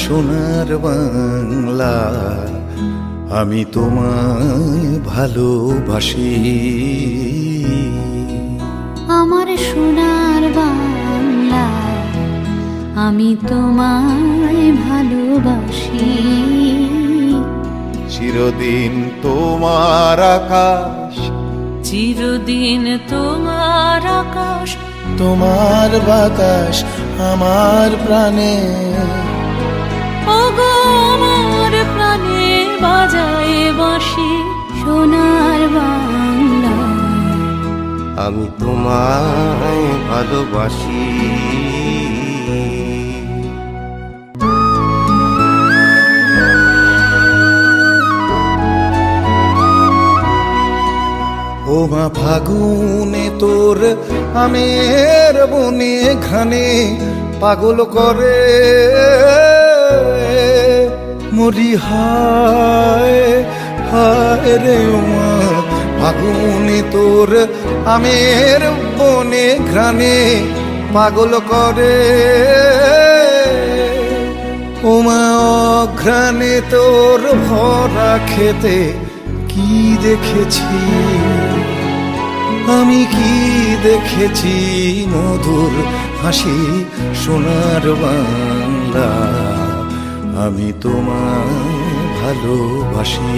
সোনার বাংলা, আমি তোমায় ভালোবাসি। আমার সোনার বাংলা, আমি তোমায় ভালোবাসি। চিরদিন তোমার আকাশ, চিরদিন তোমার আকাশ, তোমার বাতাস আমার প্রাণে। ওগো আমার প্রাণে বাজায় বাঁশি সোনার বাংলা, আমি তোমায় ভালোবাসি। ও মা ফাগুনে তোর আমের বনে ঘানে পাগল করে মরি, হায় হায় রে ও মা ফাগুনে তোর আমের বনে ঘ্রাণে পাগল করে। ও মা অঘ্রাণে তোর ভরা খেতে কি দেখেছি, আমি কি দেখেছি মধুর হাসি সোনার বাংলা, আমি তোমায় ভালোবাসি।